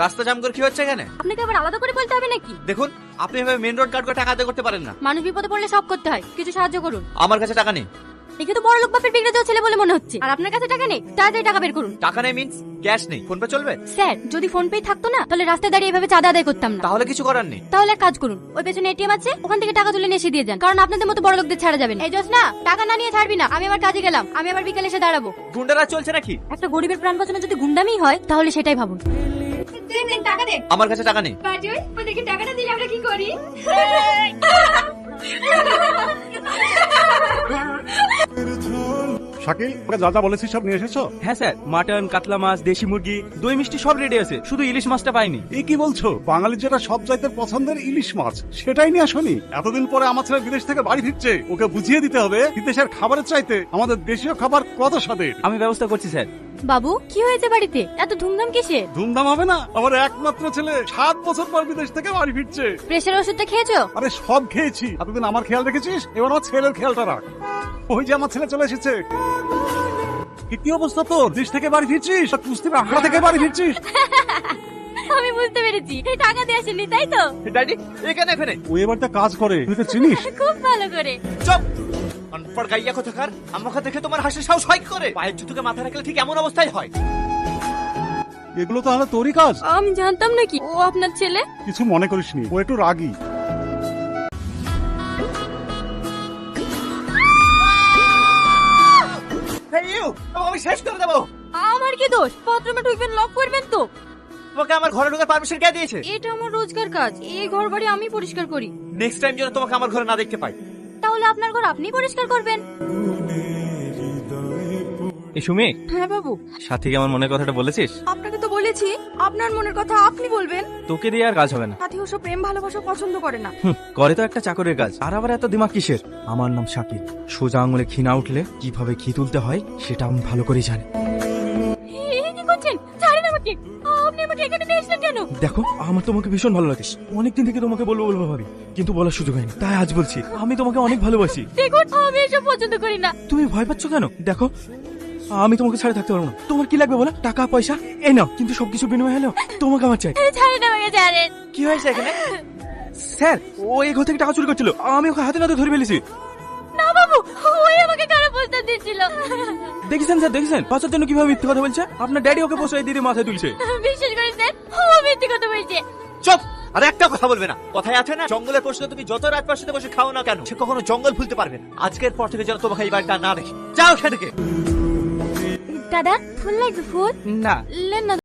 রাস্তা জাম করে কি হচ্ছে এখানে? আপনাকে আবার আলাদা করে বলতে হবে নাকি? দেখুন, আপনি এভাবে মেন রোড কাট করে টাকা আদায় করতে পারেন না। মানুষ বিপদে পড়লে সব করতে হয়, কিছু সাহায্য করুন। আমার কাছে টাকা নেই। দেখে তো বড় লোক বাপের বিগড়ে যাওয়া ছেলে বলে মনে হচ্ছে। আর আপনার কাছে টাকা নেই? তাড়াতাড়ি টাকা বের করুন। টাকা নেই মিন্স ক্যাশ নেই, ফোন পে চলবে? স্যার, যদি ফোন পে থাকতো না তাহলে রাস্তায় দাঁড়িয়ে এভাবে চাঁদা আদায় করতাম না। তাহলে কিছু করার নেই। তাহলে এক কাজ করুন, ওই পেছনে এটিএম আছে, ওখান থেকে টাকা তুলে নিয়ে এসে দিয়ে যান। কারণ আপনাদের মতো বড় লোকদের ছাড়া যাবে না। এই জোস না, টাকা না নিয়ে ছাড়বি না। আমি আমার কাজে গেলাম, আমি আবার বিকেলে এসে দাঁড়াবো। গুন্ডারা চলছে নাকি? একটা গরিবের প্রাণ বাঁচানো যদি গুন্ডামি হয় তাহলে সেটাই ভাবুন। টাকা দে। আমার কাছে টাকা নেই। বাজুই, ওদেরকে টাকাটা দিলে আমরা কি করি? শাকিল, ওকে যা যা বলেছিস সব নিয়ে এসেছো? হ্যাঁ স্যার, মাটন, কাতলা মাছ, দেশি মুরগি, দই মিষ্টি সব রেডি আছে, শুধু ইলিশ মাছটা পাইনি। এ কি বলছো? বাঙালির যেটা সব চাইতে পছন্দের ইলিশ মাছ, সেটাই নিয়ে আসনি? এতদিন পরে আমার ছেলে বিদেশ থেকে বাড়ি ফিরছে, ওকে বুঝিয়ে দিতে হবে বিদেশের খাবারের চাইতে আমাদের দেশীয় খাবার কত স্বাদের। আমি ব্যবস্থা করছি স্যার। বাবু, কি হয়েছে বাড়িতে? এত ধুমধাম কিসে? ধুমধাম হবে না? আমার একমাত্র ছেলে 7 বছর পর বিদেশ থেকে বাড়ি ফিরছে। প্রেশার ওষুধটা খেয়েছো? আরে সব খেয়েছি, এতদিন আমার খেয়াল রেখেছিস, এবার আমার ছেলের খেয়ালটা রাখ। ওই যে আমার ছেলে চলে এসেছে। কি অবস্থা তোর? দেশ থেকে বাড়ি ফিরছিস? কুস্তির আখড়া থেকে বাড়ি ফিরছিস? আমি বুঝতে পেরেছি, এই টাকা দিয়ে আসেনি, তাই তো? ড্যাডি এখানে এখানে। ও এবারটা কাজ করে, তুই তো চিনিস। খুব ভালো করে। চুপ! অনপড় গাইয়া কোথাকার। আমাকে দেখে তোমার হাসির সাহস হয় কি করে? পায়ের জুতোকে মাথায় রাখলে ঠিক এমন অবস্থায় হয়। এগুলো তাহলে তোরই কাজ? আমি জানতাম নাকি ও আপনার ছেলে। কিছু মনে করিসনি, ও একটু রাগী। আমি শেষ করে দেবো। আমার কি দোষ? বাথরুমে ঢুকবেন, লক করবেন তো? তোমাকে আমার ঘরে ঢোকার পারমিশন কে দিয়েছে? এটা আমার রোজকার কাজ, এই ঘর বাড়ি আমি পরিষ্কার করি। নেক্সট টাইম যেন তোমাকে আমার ঘরে না দেখতে পাই। তাহলে আপনার ঘর আপনি পরিষ্কার করবেন। এই সুমি, হ্যাঁ বাবু। সাথীকে আমার মনের কথাটা বলেছিস? আপনাকে তো বলেছি, আপনার মনের কথা আপনি বলবেন। তোকে দিয়ে আর কাজ হবে না। সাথী ওসব প্রেম ভালোবাসা পছন্দ করে না। করে তো একটা চাকরের কাজ, আর আবার এত দিমাগ কিসের? আমার নাম শাকিল। সোজা আঙুলে ঘি না উঠলে কিভাবে ঘি তুলতে হয় সেটা আমি ভালো করেই জানি। কি করছেন? ছাড়েন আমাকে। আপনি আমাকে এখানে নিয়ে এসেছেন কেন? দেখো, আমার তোমাকে ভীষণ ভালো লাগে, অনেকদিন থেকে তোমাকে বলবো বলবো ভাবি, কিন্তু বলার সুযোগ হয়নি, তাই আজ বলছি আমি তোমাকে অনেক ভালোবাসি। দেখুন, আমি এসব পছন্দ করি না। তুমি ভয় পাচ্ছ কেন? দেখো, আমি তোমাকে ছাড়ে থাকতে পারবো না। তোমার কি লাগবে বলো? টাকা পয়সা এই নাও, কিন্তু সবকিছু বিনিময় হলেও তোমাকে আমার চাই। ছাড়েন আমাকে, ছাড়েন। কি হয়েছে এখানে? স্যার, ও এই ঘর থেকে টাকা চুরি করছিল, আমি ওকে হাতে নাতে ধরে ফেলেছি। না বাবু, ওই আমাকে খারাপ প্রস্তাব দিচ্ছিল। দেখেছেন স্যার, দেখেছেন বাচ্চার জন্য কিভাবে মিথ্যে কথা বলছে? আপনার ড্যাডি ওকে পোষায় দিয়ে মাথায় তুলছে। বিশ্বাস করেন স্যার, ও মিথ্যে কথা বলছে। চুপ! আর একটা কথা বলবে না। কথায় আছে না, জঙ্গলের প্রশ্ন তুমি যত রাত পাশে বসে খাও না কেন, সে কখনো জঙ্গল ভুলতে পারবে না। আজকের পর থেকে যেন তোমাকে এই বাড়িটা না দেখি। যাও এখান থেকে। দাদা, ফুল লাগবে? ফুল না। লেন না।